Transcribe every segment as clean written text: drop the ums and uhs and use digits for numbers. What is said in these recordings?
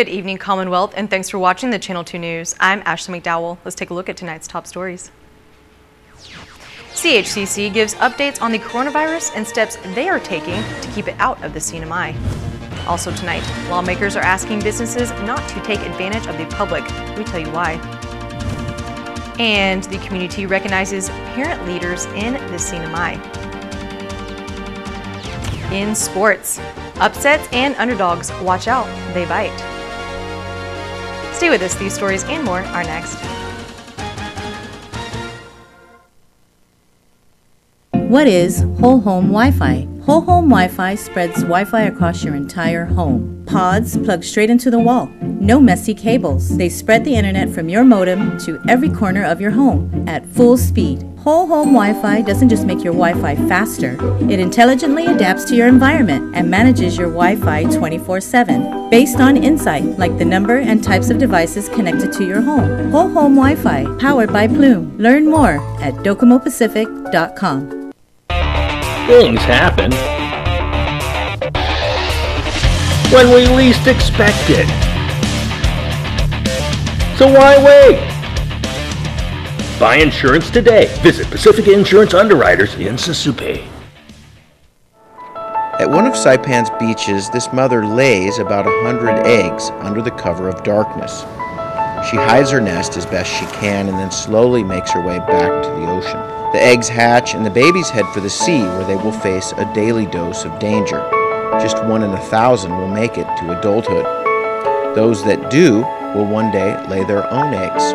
Good evening, Commonwealth, and thanks for watching the Channel 2 News. I'm Ashley McDowell. Let's take a look at tonight's top stories. CHCC gives updates on the coronavirus and steps they are taking to keep it out of the CNMI. Also tonight, lawmakers are asking businesses not to take advantage of the public. We tell you why. And the community recognizes parent leaders in the CNMI. In sports, upsets and underdogs, watch out, they bite. Stay with us, these stories and more are next. What is Whole Home Wi-Fi? Whole Home Wi-Fi spreads Wi-Fi across your entire home. Pods plug straight into the wall. No messy cables. They spread the internet from your modem to every corner of your home at full speed. Whole Home Wi-Fi doesn't just make your Wi-Fi faster. It intelligently adapts to your environment and manages your Wi-Fi 24/7 based on insight like the number and types of devices connected to your home. Whole Home Wi-Fi, powered by Plume. Learn more at docomopacific.com. Things happen when we least expect it. So why wait? Buy insurance today. Visit Pacific Insurance Underwriters in Sasupe. At one of Saipan's beaches, this mother lays about 100 eggs under the cover of darkness. She hides her nest as best she can and then slowly makes her way back to the ocean. The eggs hatch and the babies head for the sea, where they will face a daily dose of danger. Just 1 in 1,000 will make it to adulthood. Those that do will one day lay their own eggs.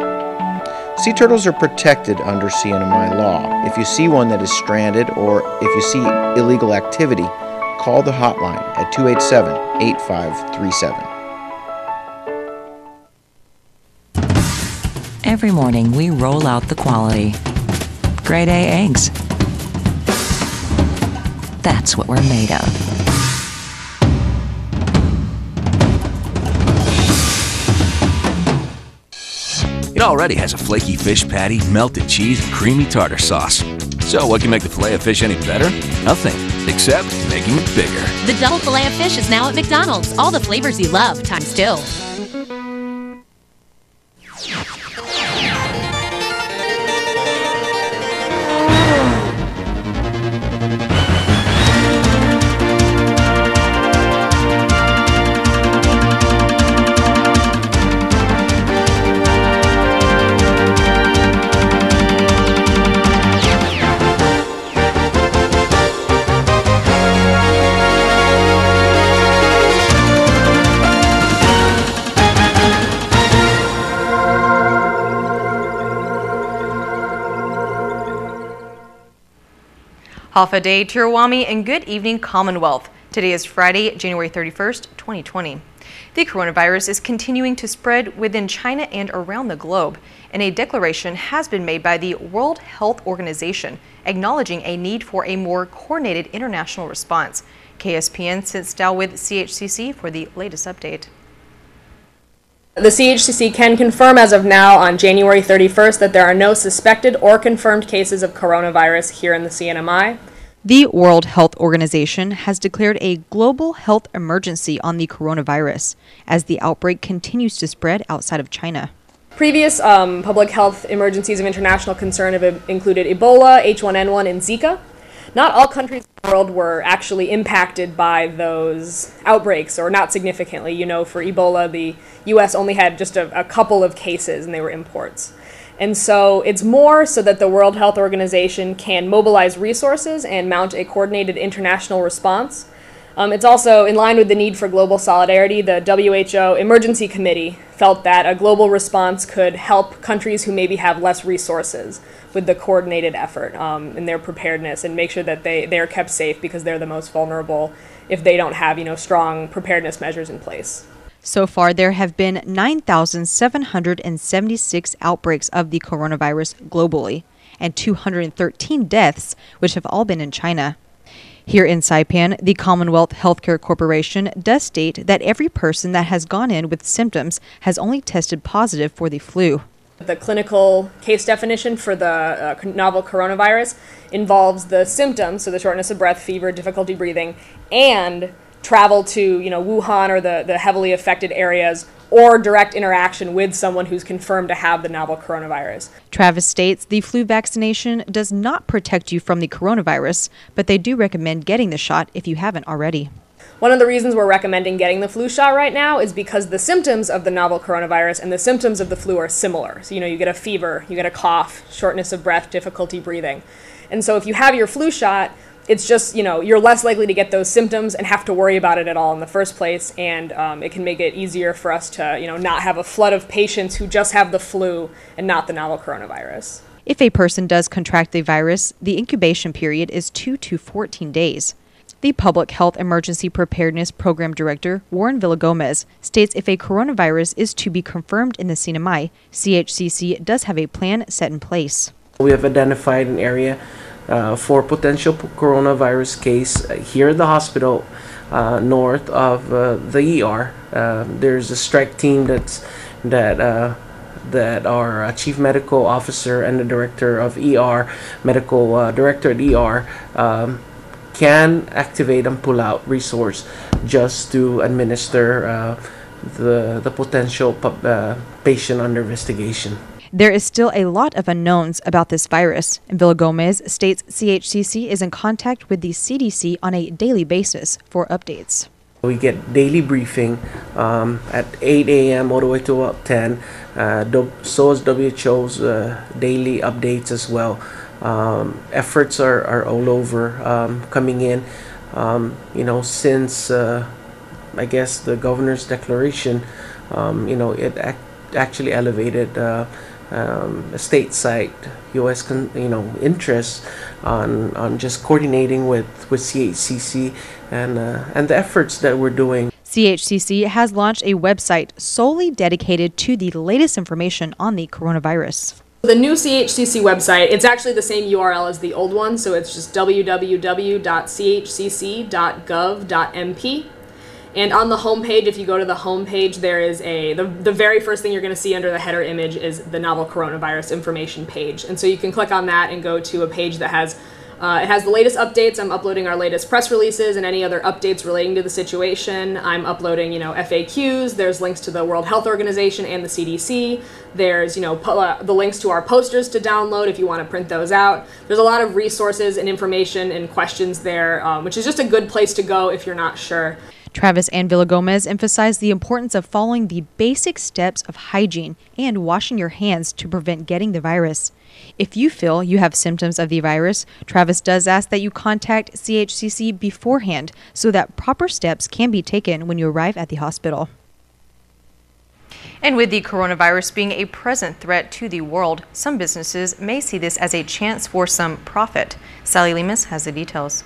Sea turtles are protected under CNMI law. If you see one that is stranded or if you see illegal activity, call the hotline at 287-8537. Every morning we roll out the quality. Grade A eggs. That's what we're made of. It already has a flaky fish patty, melted cheese, and creamy tartar sauce. So what can make the Filet-O-Fish any better? Nothing, except making it bigger. The double Filet-O-Fish is now at McDonald's. All the flavors you love, times 2. Hafa Day, Tirawami, and good evening, Commonwealth. Today is Friday, January 31st, 2020. The coronavirus is continuing to spread within China and around the globe, and a declaration has been made by the World Health Organization acknowledging a need for a more coordinated international response. KSPN sits down with CHCC for the latest update. The CHCC can confirm as of now on January 31st that there are no suspected or confirmed cases of coronavirus here in the CNMI. The World Health Organization has declared a global health emergency on the coronavirus as the outbreak continues to spread outside of China. Previous public health emergencies of international concern have included Ebola, H1N1, and Zika. Not all countries in the world were actually impacted by those outbreaks, or not significantly. You know, for Ebola, the U.S. only had just a couple of cases, and they were imports. And so it's more so that the World Health Organization can mobilize resources and mount a coordinated international response. It's also in line with the need for global solidarity. The WHO Emergency Committee felt that a global response could help countries who maybe have less resources with the coordinated effort in their preparedness, and make sure that they're kept safe, because they're the most vulnerable if they don't have, strong preparedness measures in place. So far, there have been 9,776 outbreaks of the coronavirus globally and 213 deaths, which have all been in China. Here in Saipan, the Commonwealth Healthcare Corporation does state that every person that has gone in with symptoms has only tested positive for the flu. The clinical case definition for the novel coronavirus involves the symptoms, so the shortness of breath, fever, difficulty breathing, and travel to Wuhan or the heavily affected areas or direct interaction with someone who's confirmed to have the novel coronavirus. Travis states the flu vaccination does not protect you from the coronavirus, but they do recommend getting the shot if you haven't already. One of the reasons we're recommending getting the flu shot right now is because the symptoms of the novel coronavirus and the symptoms of the flu are similar. So, you get a fever, you get a cough, shortness of breath, difficulty breathing. And so if you have your flu shot, it's just, you're less likely to get those symptoms and have to worry about it at all in the first place. And it can make it easier for us to, not have a flood of patients who just have the flu and not the novel coronavirus. If a person does contract the virus, the incubation period is 2 to 14 days. The Public Health Emergency Preparedness Program Director, Warren Villagomez, states if a coronavirus is to be confirmed in the CNMI, CHCC does have a plan set in place. We have identified an area for potential coronavirus case here at the hospital north of the ER. There's a strike team that our chief medical officer and the director of ER, medical director at ER, can activate and pull out resource just to administer the potential patient under investigation. There is still a lot of unknowns about this virus, and Villagomez states CHCC is in contact with the CDC on a daily basis for updates. We get daily briefing at 8 a.m. all the way to about 10. So is WHO's daily updates as well. Efforts are all over coming in. Since I guess the governor's declaration, it actually elevated stateside U.S. interest on just coordinating with CHCC and the efforts that we're doing. CHCC has launched a website solely dedicated to the latest information on the coronavirus. The new CHCC website, it's actually the same URL as the old one, so it's just www.chcc.gov.mp. And on the homepage, if you go to the homepage, there is the very first thing you're going to see under the header image is the novel coronavirus information page. And so you can click on that and go to a page that has it has the latest updates. I'm uploading our latest press releases and any other updates relating to the situation. I'm uploading, FAQs. There's links to the World Health Organization and the CDC. There's, the links to our posters to download if you want to print those out. There's a lot of resources and information and questions there, which is just a good place to go if you're not sure. Travis and Villagomez emphasize the importance of following the basic steps of hygiene and washing your hands to prevent getting the virus. If you feel you have symptoms of the virus, Travis does ask that you contact CHCC beforehand so that proper steps can be taken when you arrive at the hospital. And with the coronavirus being a present threat to the world, some businesses may see this as a chance for some profit. Sally Lemus has the details.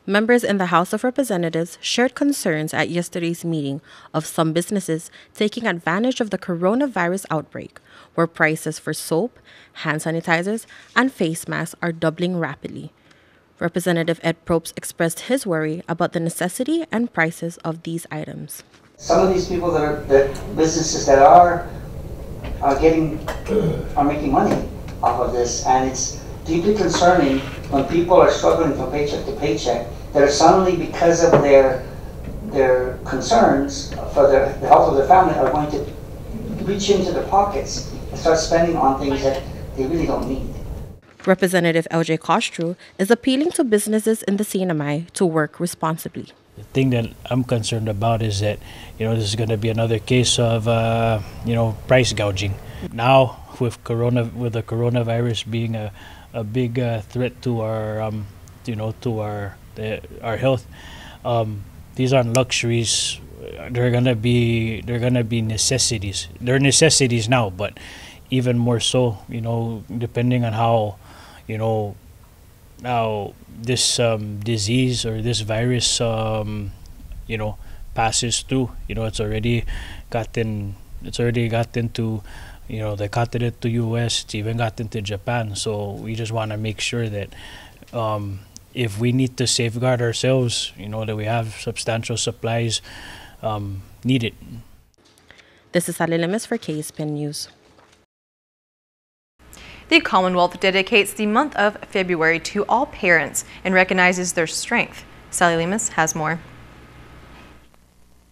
Members in the House of Representatives shared concerns at yesterday's meeting of some businesses taking advantage of the coronavirus outbreak, where prices for soap, hand sanitizers, and face masks are doubling rapidly. Representative Ed Probst expressed his worry about the necessity and prices of these items. Some of these people that businesses that are making money off of this, and it's deeply concerning when people are struggling from paycheck to paycheck, that are suddenly, because of their concerns for the health of their family, are going to reach into their pockets and start spending on things that they really don't need. Representative LJ Kostru is appealing to businesses in the CNMI to work responsibly. The thing that I'm concerned about is that, this is going to be another case of, price gouging. Now, with the coronavirus being a big threat to our, our health, these aren't luxuries. They're gonna be necessities. They're necessities now, but even more so, depending on how this disease or this virus, passes through. It's already gotten to, they got it to US. It's even gotten to Japan. So we just want to make sure that if we need to safeguard ourselves, that we have substantial supplies needed. This is Sally Lemus for KSPN News. The Commonwealth dedicates the month of February to all parents and recognizes their strength. Sally Lemus has more.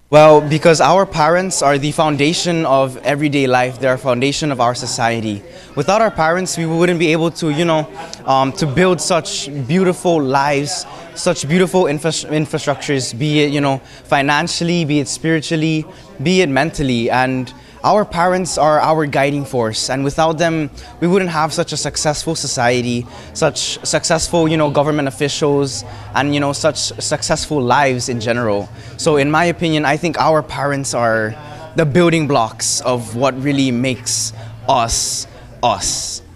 Well, because our parents are the foundation of everyday life. They're a foundation of our society. Without our parents, we wouldn't be able to, to build such beautiful lives, such beautiful infrastructures, be it, financially, be it spiritually, be it mentally. And our parents are our guiding force, and without them, we wouldn't have such a successful society, such successful, government officials, and, such successful lives in general. So in my opinion, I think our parents are the building blocks of what really makes us,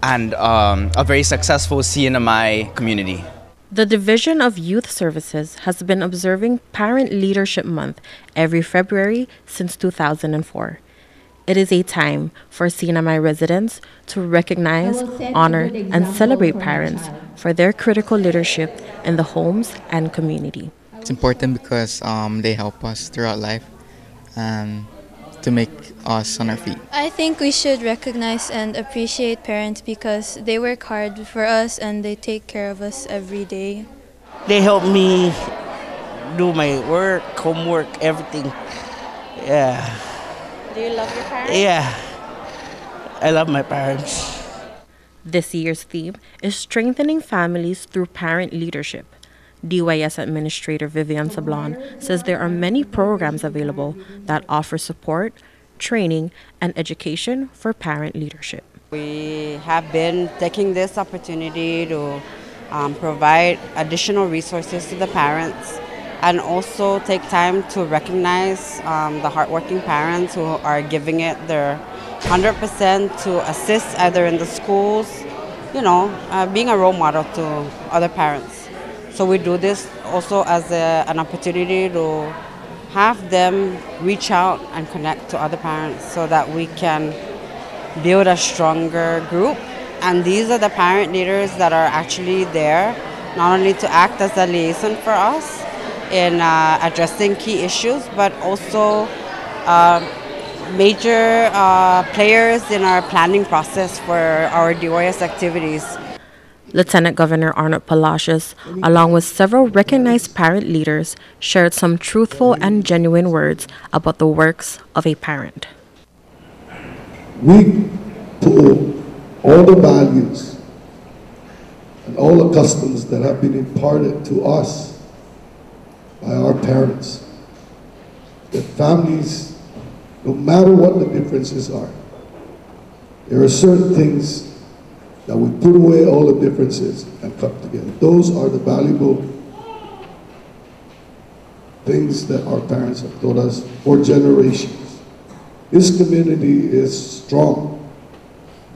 and a very successful CNMI community. The Division of Youth Services has been observing Parent Leadership Month every February since 2004. It is a time for CNMI residents to recognize, honor, and celebrate parents for their critical leadership in the homes and community. It's important because they help us throughout life and to make us on our feet. I think we should recognize and appreciate parents because they work hard for us and they take care of us every day. They help me do my work, homework, everything. Yeah. Do you love your parents? Yeah, I love my parents. This year's theme is strengthening families through parent leadership. DYS Administrator Vivian Sablon says there are many programs available that offer support, training, and education for parent leadership. We have been taking this opportunity to provide additional resources to the parents, and also take time to recognize the hardworking parents who are giving it their 100% to assist either in the schools, being a role model to other parents. So we do this also as an opportunity to have them reach out and connect to other parents so that we can build a stronger group. And these are the parent leaders that are actually there, not only to act as a liaison for us in addressing key issues, but also major players in our planning process for our DYS activities. Lieutenant Governor Arnold Palacios, along with several recognized parent leaders, shared some truthful and genuine words about the works of a parent. We pull all the values and all the customs that have been imparted to us by our parents, that families, no matter what the differences are, there are certain things that we put away all the differences and come together. Those are the valuable things that our parents have taught us for generations. This community is strong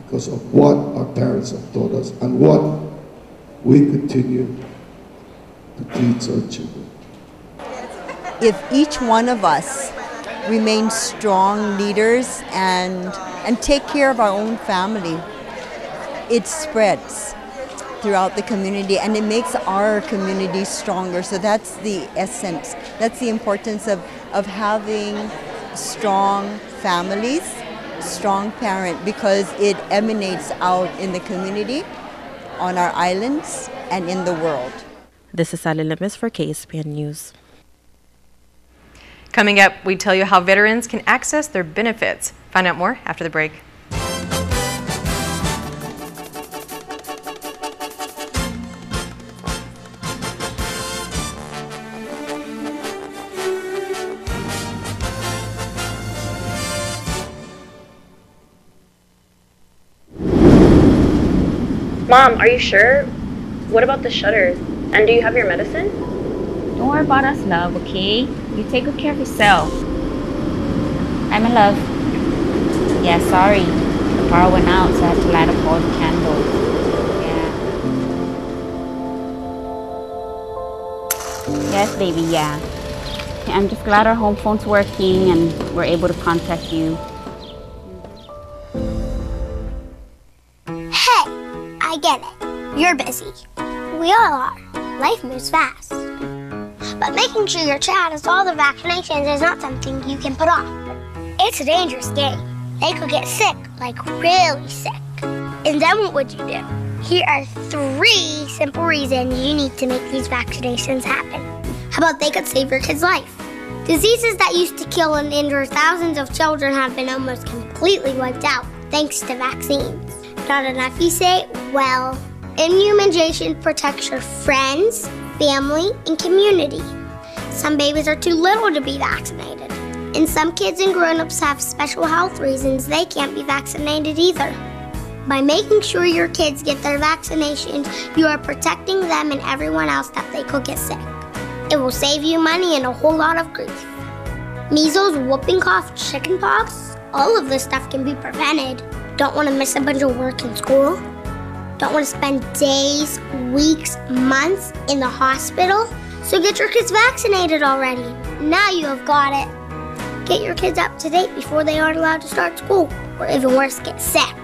because of what our parents have taught us and what we continue to teach our children. If each one of us remain strong leaders and take care of our own family, it spreads throughout the community and it makes our community stronger. So that's the essence. That's the importance of having strong families, strong parent, because it emanates out in the community, on our islands, and in the world. This is Sally Limis for KSPN News. Coming up, we tell you how veterans can access their benefits. Find out more after the break. Mom, are you sure? What about the shutters? And do you have your medicine? Don't worry about us, love, okay? You take good care of yourself. Hi, my love. Yeah, sorry. The power went out, so I had to light up all the candles. Yeah. Yes, baby, yeah. I'm just glad our home phone's working and we're able to contact you. I get it. You're busy. We all are. Life moves fast. But making sure your child has all the vaccinations is not something you can put off. It's a dangerous game. They could get sick, like really sick. And then what would you do? Here are 3 simple reasons you need to make these vaccinations happen. How about they could save your kid's life? Diseases that used to kill and injure thousands of children have been almost completely wiped out thanks to vaccines. Not enough, you say? Well, immunization protects your friends, family, and community. Some babies are too little to be vaccinated, and some kids and grown-ups have special health reasons they can't be vaccinated either. By making sure your kids get their vaccinations, you are protecting them and everyone else that they could get sick. It will save you money and a whole lot of grief. Measles, whooping cough, chickenpox, all of this stuff can be prevented. Don't want to miss a bunch of work in school? Don't want to spend days, weeks, months in the hospital? So get your kids vaccinated already. Now you have got it. Get your kids up to date before they aren't allowed to start school, or even worse, get sick.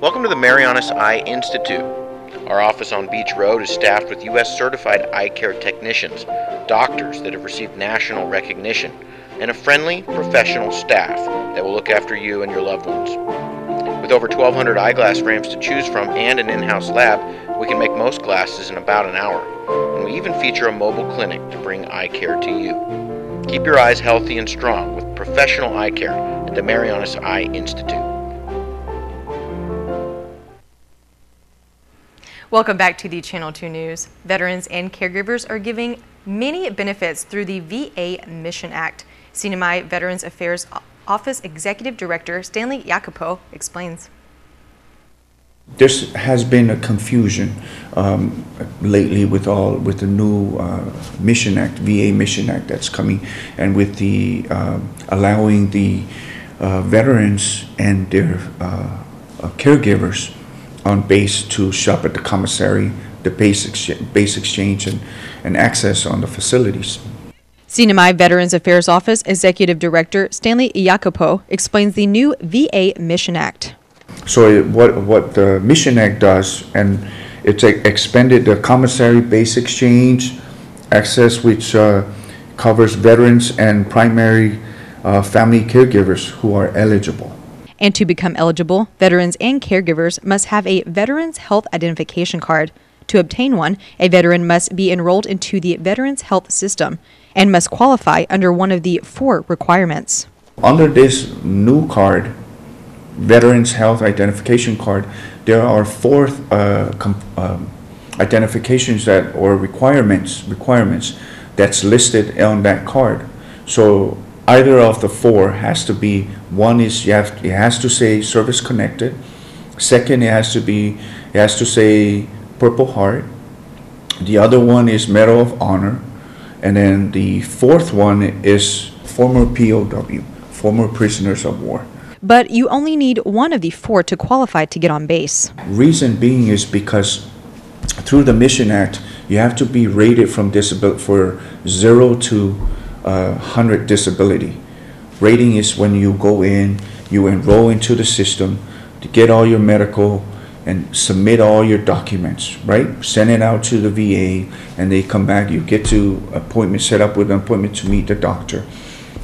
Welcome to the Marianas Eye Institute. Our office on Beach Road is staffed with U.S. certified eye care technicians, doctors that have received national recognition, and a friendly, professional staff that will look after you and your loved ones. With over 1,200 eyeglass frames to choose from and an in-house lab, we can make most glasses in about an hour. And we even feature a mobile clinic to bring eye care to you. Keep your eyes healthy and strong with professional eye care at the Marianas Eye Institute. Welcome back to the Channel 2 News. Veterans and caregivers are giving many benefits through the VA Mission Act. CNMI Veterans Affairs Office Executive Director Stanley Jacopo explains. There has been a confusion lately with the new Mission Act, VA Mission Act that's coming, and with the allowing the veterans and their caregivers on base to shop at the commissary, the base exchange, and access on the facilities. CNMI Veterans Affairs Office Executive Director Stanley Jacopo explains the new VA Mission Act. So what the Mission Act does, and it's expanded the commissary base exchange access, which covers veterans and primary family caregivers who are eligible. And to become eligible, veterans and caregivers must have a Veterans Health Identification Card. To obtain one, a veteran must be enrolled into the Veterans Health System and must qualify under one of the 4 requirements. Under this new card, Veterans Health Identification Card, there are 4 identifications that or requirements that's listed on that card. So either of the 4 has to be. One is it has to say service connected. Second, it has to say Purple Heart. The other one is Medal of Honor, and then the 4th one is former POW, former prisoners of war. But you only need one of the 4 to qualify to get on base. Reason being is because through the Mission Act, you have to be rated from disability for 0 to 100 disability. Rating is when you go in, you enroll into the system to get all your medical and submit all your documents, right? Send it out to the VA, and they come back. You get to appointment, set up with an appointment to meet the doctor,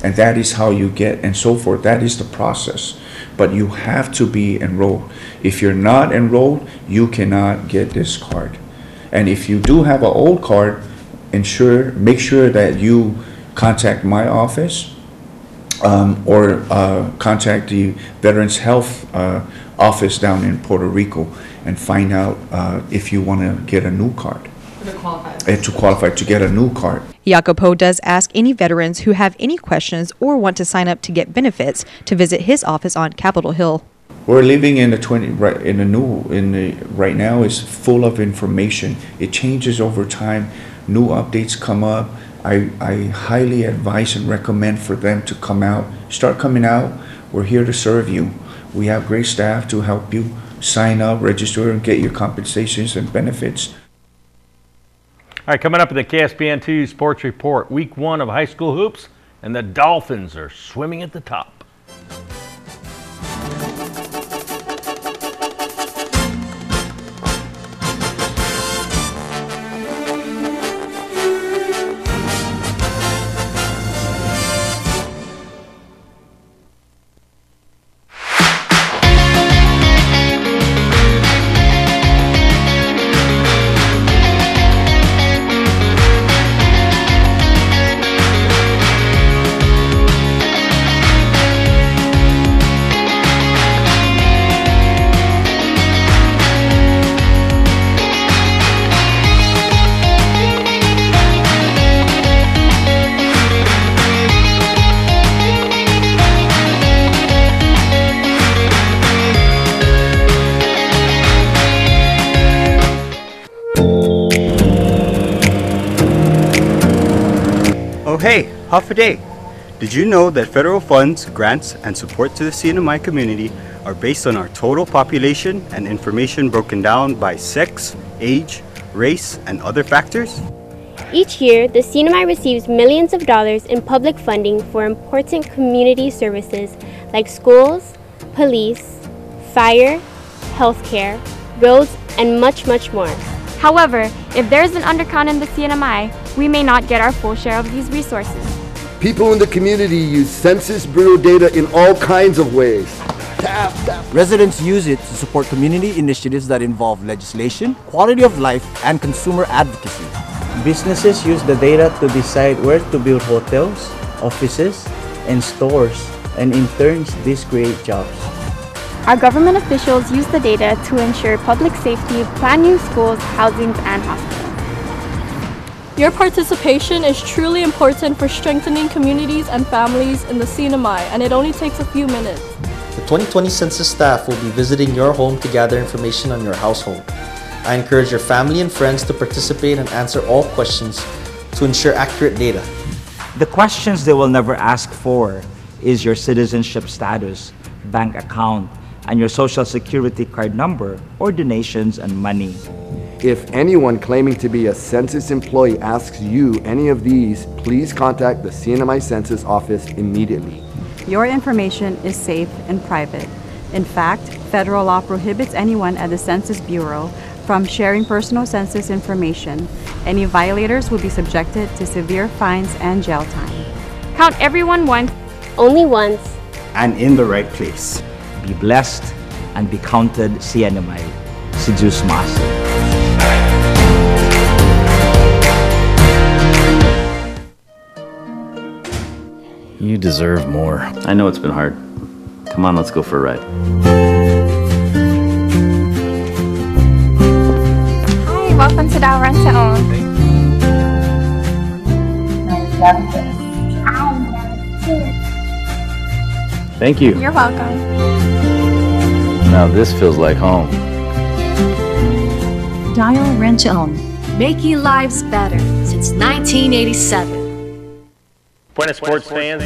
and that is how you get, and so forth. That is the process. But you have to be enrolled. If you're not enrolled, you cannot get this card. And if you do have an old card, make sure that you contact my office or contact the Veterans Health office down in Puerto Rico and find out if you want to get a new card. To qualify to get a new card. Jacopo does ask any veterans who have any questions or want to sign up to get benefits to visit his office on Capitol Hill. We're living in right now is full of information. It changes over time. New updates come up. I highly advise and recommend for them to come out. Start coming out. We're here to serve you. We have great staff to help you sign up, register, and get your compensations and benefits. All right, coming up at the KSPN2 Sports Report, Week 1 of high school hoops, and the Dolphins are swimming at the top. Hafa Day! Did you know that federal funds, grants, and support to the CNMI community are based on our total population and information broken down by sex, age, race, and other factors? Each year, the CNMI receives millions of dollars in public funding for important community services like schools, police, fire, healthcare, roads, and much, much more. However, if there is an undercount in the CNMI, we may not get our full share of these resources. People in the community use Census Bureau data in all kinds of ways. Residents use it to support community initiatives that involve legislation, quality of life, and consumer advocacy. Businesses use the data to decide where to build hotels, offices, and stores, and in turn, this creates jobs. Our government officials use the data to ensure public safety, plan new schools, housings, and hospitals. Your participation is truly important for strengthening communities and families in the CNMI, and it only takes a few minutes. The 2020 Census staff will be visiting your home to gather information on your household. I encourage your family and friends to participate and answer all questions to ensure accurate data. The questions they will never ask for is your citizenship status, bank account, and your social security card number or donations and money. If anyone claiming to be a census employee asks you any of these, please contact the CNMI Census office immediately. Your information is safe and private. In fact, federal law prohibits anyone at the Census Bureau from sharing personal census information. Any violators will be subjected to severe fines and jail time. Count everyone once, only once, and in the right place. Be blessed and be counted CNMI. Si Diyos mas. You deserve more. I know it's been hard. Come on, let's go for a ride. Hi, welcome to Dow Rent to Own. Thank you. You're welcome. Now this feels like home. Dial Rent to Own, making lives better since 1987. Buenas sports fans.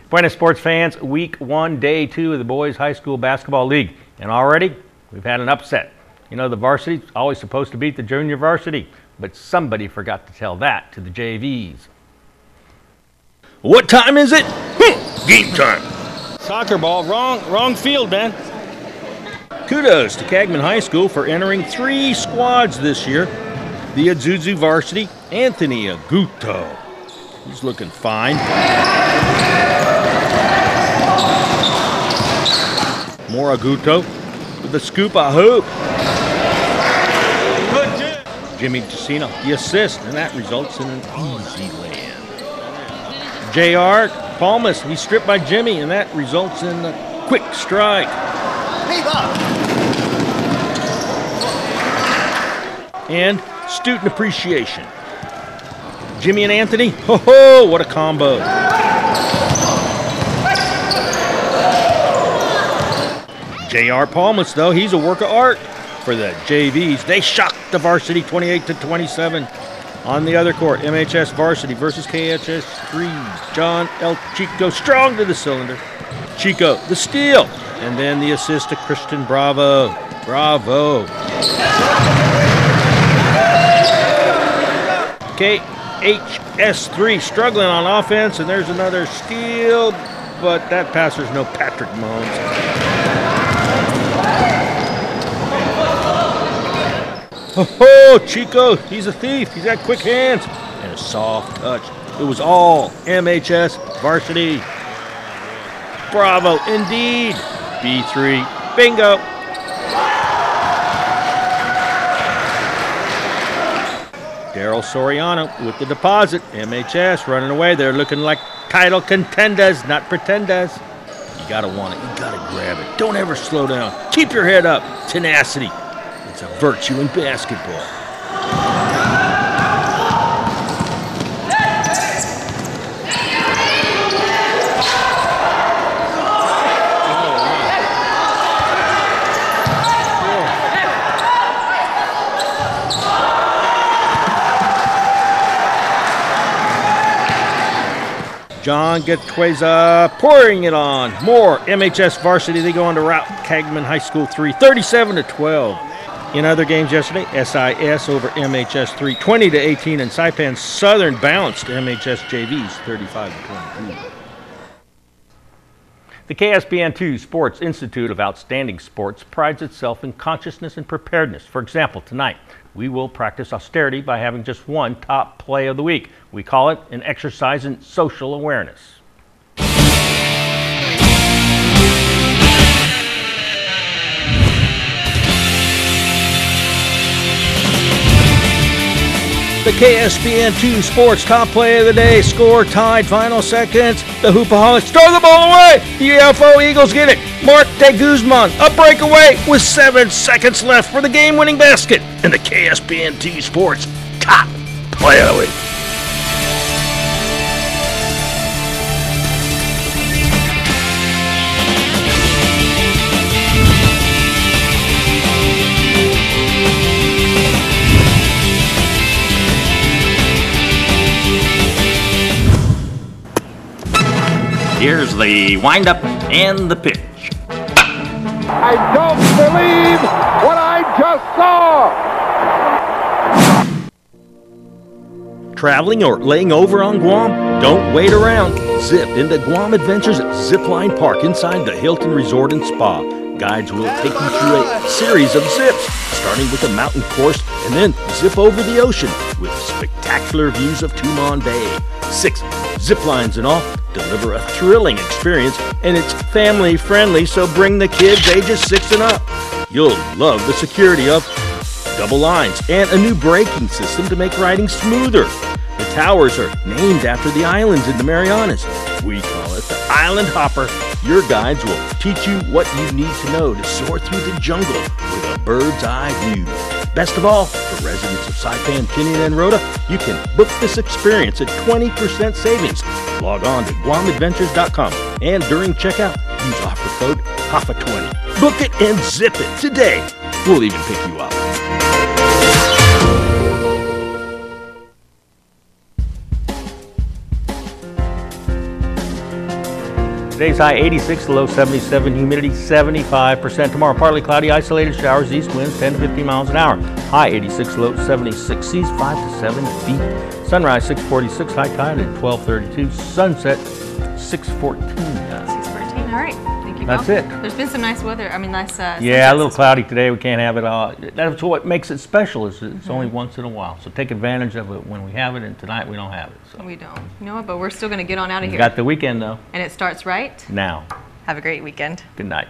Buenas sports fans, week 1, day 2 of the Boys High School Basketball League. And already, we've had an upset. You know, the varsity's always supposed to beat the junior varsity, but somebody forgot to tell that to the JVs. What time is it? Game time. Soccer ball, wrong field, man. Kudos to Cagman High School for entering 3 squads this year. The Azuzu varsity, Anthony Aguto. He's looking fine. More Aguto with the scoop, a hoop. Jimmy Jacino, the assist, and that results in an easy land. JR Palmas, he's stripped by Jimmy, and that results in a quick strike. And student appreciation. Jimmy and Anthony, ho-ho, what a combo. J.R. Palmas, though, he's a work of art for the JVs. They shocked the varsity 28-27. On the other court, MHS varsity versus KHS 3. John El Chico strong to the cylinder. Chico, the steal. And then the assist to Christian Bravo. Bravo. KHS 3 struggling on offense, and there's another steal, but that passer's no Patrick Mahomes. Oh, Chico, he's a thief. He's got quick hands and a soft touch. It was all MHS varsity. Bravo, indeed. B3, bingo. Daryl Soriano with the deposit. MHS running away. They're looking like title contenders, not pretenders. You gotta want it. You gotta grab it. Don't ever slow down. Keep your head up. Tenacity. It's a virtue in basketball. John Getqueza pouring it on. More MHS varsity. They go on to rout Kagman High School 3, 37-12. In other games yesterday, SIS over MHS 3, 20-18, and Saipan Southern bounced MHS JVs 35-22. The KSPN2 Sports Institute of Outstanding Sports prides itself in consciousness and preparedness. For example, tonight, we will practice austerity by having just one top play of the week. We call it an exercise in social awareness. The KSPN2 Sports Top Play of the Day. Score tied, final seconds. The Hoopaholics throw the ball away. The UFO Eagles get it. Mark De Guzman, a breakaway with 7 seconds left for the game-winning basket. And the KSPN2 Sports Top Play of the Week. Here's the windup and the pitch. I don't believe what I just saw! Traveling or laying over on Guam? Don't wait around. Zip into Guam Adventures at Zipline Park inside the Hilton Resort and Spa. Guides will take you through a series of zips, starting with a mountain course and then zip over the ocean with spectacular views of Tumon Bay. 6 zip lines in all deliver a thrilling experience, and it's family friendly, so bring the kids ages 6 and up. You'll love the security of double lines and a new braking system to make riding smoother. The towers are named after the islands in the Marianas. We call it the Island Hopper. Your guides will teach you what you need to know to soar through the jungle with a bird's eye view. Best of all, for residents of Saipan, Tinian, and Rota, you can book this experience at 20% savings. Log on to GuamAdventures.com and during checkout, use offer code HAFA20. Book it and zip it today. We'll even pick you up. Today's high 86, low 77, humidity 75%. Tomorrow, partly cloudy, isolated showers, east winds 10 to 15 miles an hour. High 86, low 76, seas 5 to 7 feet. Sunrise 6:46, high tide at 12:32. Sunset 6:14. 6:14. All right. Thank you, That's Bob. it. There's been some nice weather. I mean, nice. Yeah, a little cloudy today. We can't have it all. That's what makes it special. Is it's only once in a while. So take advantage of it when we have it. And tonight we don't have it. So. We don't. You know what? But we're still going to get on out of here. Got the weekend though. And it starts right now. Have a great weekend. Good night.